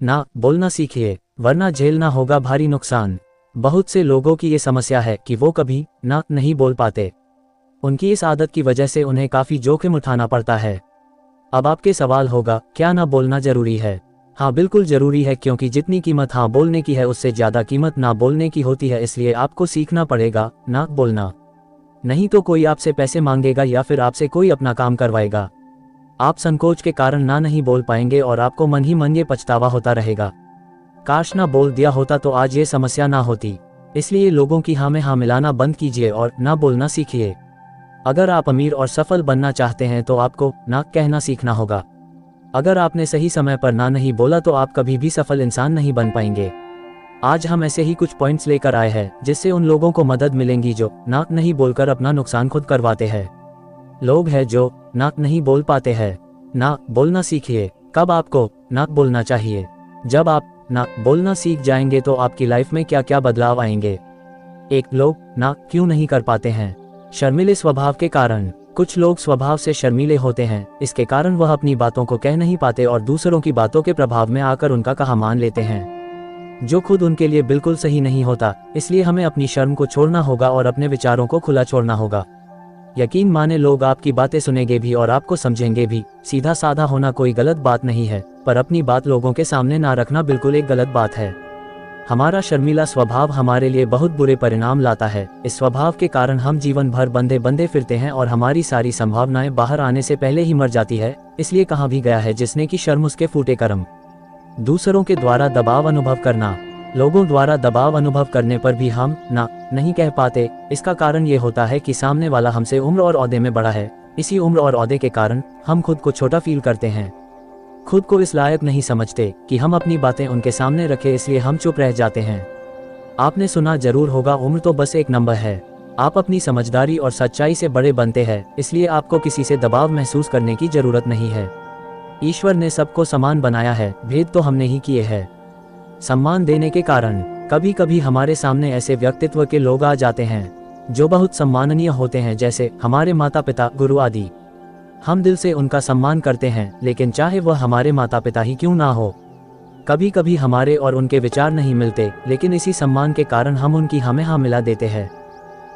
ना बोलना सीखिए, वरना झेलना होगा भारी नुकसान। बहुत से लोगों की ये समस्या है कि वो कभी ना नहीं बोल पाते। उनकी इस आदत की वजह से उन्हें काफ़ी जोखिम उठाना पड़ता है। अब आपके सवाल होगा, क्या ना बोलना ज़रूरी है? हाँ, बिल्कुल ज़रूरी है, क्योंकि जितनी कीमत हाँ बोलने की है उससे ज़्यादा कीमत ना बोलने की होती है। इसलिए आपको सीखना पड़ेगा ना बोलना। नहीं तो कोई आपसे पैसे मांगेगा या फिर आपसे कोई अपना काम करवाएगा। आप संकोच के कारण ना नहीं बोल पाएंगे और आपको मन ही मन ये पछतावा होता रहेगा, काश ना बोल दिया होता तो आज ये समस्या ना होती। इसलिए लोगों की हाँ में हाँ मिलाना बंद कीजिए और ना बोलना सीखिए। अगर आप अमीर और सफल बनना चाहते हैं तो आपको ना कहना सीखना होगा। अगर आपने सही समय पर ना नहीं बोला तो आप कभी भी सफल इंसान नहीं बन पाएंगे। आज हम ऐसे ही कुछ पॉइंट्स लेकर आए हैं जिससे उन लोगों को मदद मिलेंगी जो ना नहीं बोलकर अपना नुकसान खुद करवाते हैं। लोग हैं जो ना नहीं बोल पाते हैं। ना बोलना सीखिए। कब आपको ना बोलना चाहिए? जब आप ना बोलना सीख जाएंगे तो आपकी लाइफ में क्या क्या बदलाव आएंगे। एक, लोग ना क्यों नहीं कर पाते हैं? शर्मीले स्वभाव के कारण। कुछ लोग स्वभाव से शर्मीले होते हैं। इसके कारण वह अपनी बातों को कह नहीं पाते और दूसरों की बातों के प्रभाव में आकर उनका कहा मान लेते हैं, जो खुद उनके लिए बिल्कुल सही नहीं होता। इसलिए हमें अपनी शर्म को छोड़ना होगा और अपने विचारों को खुला छोड़ना होगा। यकीन माने, लोग आपकी बातें सुनेंगे भी और आपको समझेंगे भी। सीधा साधा होना कोई गलत बात नहीं है, पर अपनी बात लोगों के सामने ना रखना बिल्कुल एक गलत बात है। हमारा शर्मीला स्वभाव हमारे लिए बहुत बुरे परिणाम लाता है। इस स्वभाव के कारण हम जीवन भर बंधे बंधे फिरते हैं और हमारी सारी संभावनाएं बाहर आने से पहले ही मर जाती है। इसलिए कहा भी गया है, जिसने की शर्म उसके फूटे कर्म। दूसरों के द्वारा दबाव अनुभव करना। लोगों द्वारा दबाव अनुभव करने पर भी हम ना नहीं कह पाते। इसका कारण ये होता है कि सामने वाला हमसे उम्र और ओहदे में बड़ा है। इसी उम्र और ओहदे के कारण हम खुद को छोटा फील करते हैं, खुद को इस लायक नहीं समझते कि हम अपनी बातें उनके सामने रखें, इसलिए हम चुप रह जाते हैं। आपने सुना जरूर होगा, उम्र तो बस एक नंबर है। आप अपनी समझदारी और सच्चाई से बड़े बनते हैं, इसलिए आपको किसी से दबाव महसूस करने की जरूरत नहीं है। ईश्वर ने सबको समान बनाया है, भेद तो हमने ही किए हैं। सम्मान देने के कारण कभी कभी हमारे सामने ऐसे व्यक्तित्व के लोग आ जाते हैं जो बहुत सम्माननीय होते हैं, जैसे हमारे माता पिता, गुरु आदि। हम दिल से उनका सम्मान करते हैं, लेकिन चाहे वह हमारे माता पिता ही क्यों ना हो। कभी कभी हमारे और उनके विचार नहीं मिलते, लेकिन इसी सम्मान के कारण हम उनकी हमें हाँ मिला देते हैं,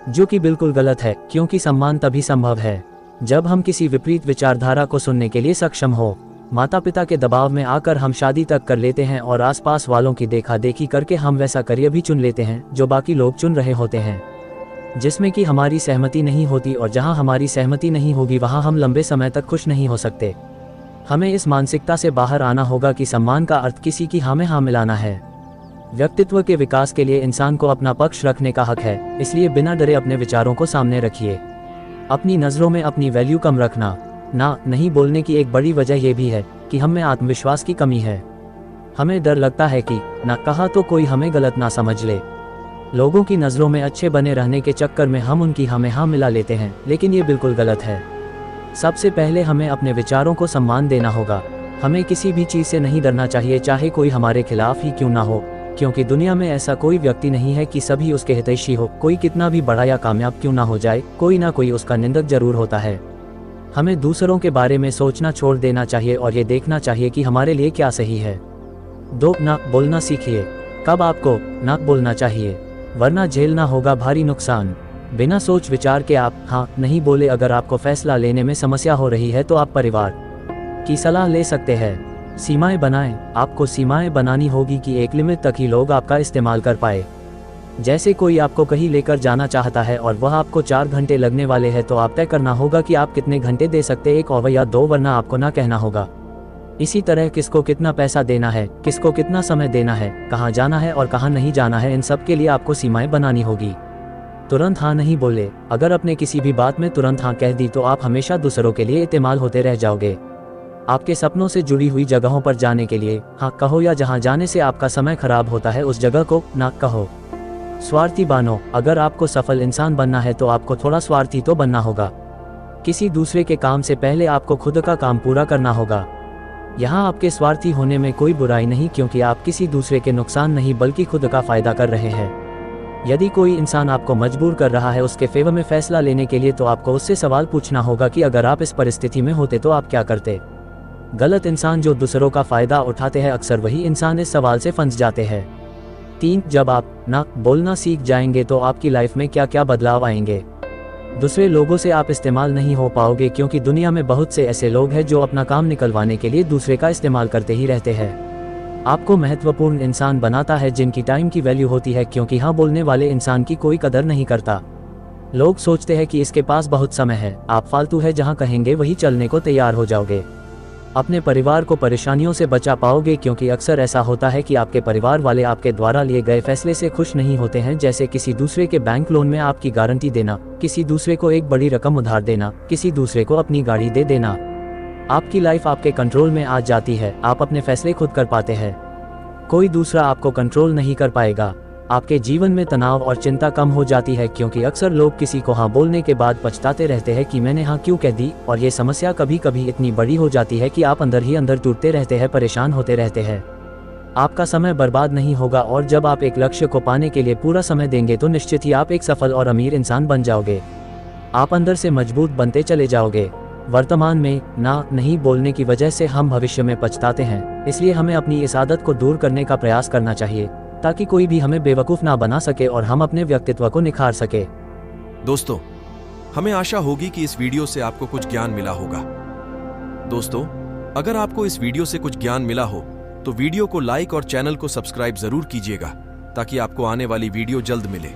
जो कि बिल्कुल गलत है। क्योंकि सम्मान तभी संभव है जब हम किसी विपरीत विचारधारा को सुनने के लिए सक्षम हो। माता पिता के दबाव में आकर हम शादी तक कर लेते हैं और आसपास वालों की देखा देखी करके हम वैसा करियर भी चुन लेते हैं जो बाकी लोग चुन रहे होते हैं, जिसमें कि हमारी सहमति नहीं होती। और जहां हमारी सहमति नहीं होगी वहां हम लंबे समय तक खुश नहीं हो सकते। हमें इस मानसिकता से बाहर आना होगा कि सम्मान का अर्थ किसी की हाँ में हाँ मिलाना है। व्यक्तित्व के विकास के लिए इंसान को अपना पक्ष रखने का हक है, इसलिए बिना डरे अपने विचारों को सामने रखिए। अपनी नज़रों में अपनी वैल्यू कम रखना। ना नहीं बोलने की एक बड़ी वजह यह भी है कि हम में आत्मविश्वास की कमी है। हमें डर लगता है कि ना कहा तो कोई हमें गलत ना समझ ले। लोगों की नज़रों में अच्छे बने रहने के चक्कर में हम उनकी हमें हाँ मिला लेते हैं, लेकिन ये बिल्कुल गलत है। सबसे पहले हमें अपने विचारों को सम्मान देना होगा। हमें किसी भी चीज़ से नहीं डरना चाहिए, चाहे कोई हमारे खिलाफ ही क्यों ना हो, क्योंकि दुनिया में ऐसा कोई व्यक्ति नहीं है कि सभी उसके हितैषी हो। कोई कितना भी बड़ा या कामयाब क्यों ना हो जाए, कोई ना कोई उसका निंदक जरूर होता है। हमें दूसरों के बारे में सोचना छोड़ देना चाहिए और ये देखना चाहिए कि हमारे लिए क्या सही है। 2, ना बोलना सीखिए। कब आपको ना बोलना चाहिए, वरना झेलना होगा भारी नुकसान। बिना सोच विचार के आप हाँ नहीं बोले। अगर आपको फैसला लेने में समस्या हो रही है तो आप परिवार की सलाह ले सकते हैं। सीमाएं बनाएं। आपको सीमाएं बनानी होगी कि एक लिमिट तक ही लोग आपका इस्तेमाल कर पाए। जैसे कोई आपको कहीं लेकर जाना चाहता है और वह आपको 4 घंटे लगने वाले हैं, तो आप तय करना होगा कि आप कितने घंटे दे सकते, 1 या 2, वरना आपको ना कहना होगा। इसी तरह किसको कितना पैसा देना है, किसको कितना समय देना है, कहाँ जाना है और कहाँ नहीं जाना है, इन सब के लिए आपको सीमाएं बनानी होगी। तुरंत हाँ नहीं बोले। अगर आपने किसी भी बात में तुरंत हाँ कह दी तो आप हमेशा दूसरों के लिए इस्तेमाल होते रह जाओगे। आपके सपनों से जुड़ी हुई जगहों पर जाने के लिए हाँ कहो, या जहाँ जाने से आपका समय खराब होता है उस जगह को ना कहो। स्वार्थी बनो। अगर आपको सफल इंसान बनना है तो आपको थोड़ा स्वार्थी तो बनना होगा। किसी दूसरे के काम से पहले आपको खुद का काम पूरा करना होगा। यहाँ आपके स्वार्थी होने में कोई बुराई नहीं, क्योंकि आप किसी दूसरे के नुकसान नहीं बल्कि खुद का फायदा कर रहे हैं। यदि कोई इंसान आपको मजबूर कर रहा है उसके फेवर में फैसला लेने के लिए, तो आपको उससे सवाल पूछना होगा कि अगर आप इस परिस्थिति में होते तो आप क्या करते। गलत इंसान जो दूसरों का फायदा उठाते हैं, अक्सर वही इंसान इस सवाल से फंस जाते हैं। 3. जब आप ना बोलना सीख जाएंगे तो आपकी लाइफ में क्या क्या बदलाव आएंगे। दूसरे लोगों से आप इस्तेमाल नहीं हो पाओगे, क्योंकि दुनिया में बहुत से ऐसे लोग हैं जो अपना काम निकलवाने के लिए दूसरे का इस्तेमाल करते ही रहते हैं। आपको महत्वपूर्ण इंसान बनाता है जिनकी टाइम की वैल्यू होती है, क्योंकि हाँ बोलने वाले इंसान की कोई कदर नहीं करता। लोग सोचते हैं कि इसके पास बहुत समय है। आप फालतू है, जहाँ कहेंगे वही चलने को तैयार हो जाओगे। अपने परिवार को परेशानियों से बचा पाओगे, क्योंकि अक्सर ऐसा होता है कि आपके परिवार वाले आपके द्वारा लिए गए फैसले से खुश नहीं होते हैं, जैसे किसी दूसरे के बैंक लोन में आपकी गारंटी देना, किसी दूसरे को एक बड़ी रकम उधार देना, किसी दूसरे को अपनी गाड़ी दे देना। आपकी लाइफ आपके कंट्रोल में आ जाती है, आप अपने फैसले खुद कर पाते हैं, कोई दूसरा आपको कंट्रोल नहीं कर पाएगा। आपके जीवन में तनाव और चिंता कम हो जाती है, क्योंकि अक्सर लोग किसी को हाँ बोलने के बाद पछताते रहते हैं कि मैंने हाँ क्यों कह दी, और ये समस्या कभी कभी इतनी बड़ी हो जाती है कि आप अंदर ही अंदर टूटते रहते हैं, परेशान होते रहते हैं। आपका समय बर्बाद नहीं होगा, और जब आप एक लक्ष्य को पाने के लिए पूरा समय देंगे तो निश्चित ही आप एक सफल और अमीर इंसान बन जाओगे। आप अंदर से मजबूत बनते चले जाओगे। वर्तमान में ना नहीं बोलने की वजह से हम भविष्य में पछताते हैं, इसलिए हमें अपनी इस आदत को दूर करने का प्रयास करना चाहिए, ताकि कोई भी हमें बेवकूफ़ ना बना सके और हम अपने व्यक्तित्व को निखार सके। दोस्तों, हमें आशा होगी कि इस वीडियो से आपको कुछ ज्ञान मिला होगा। दोस्तों, अगर आपको इस वीडियो से कुछ ज्ञान मिला हो तो वीडियो को लाइक और चैनल को सब्सक्राइब जरूर कीजिएगा, ताकि आपको आने वाली वीडियो जल्द मिले।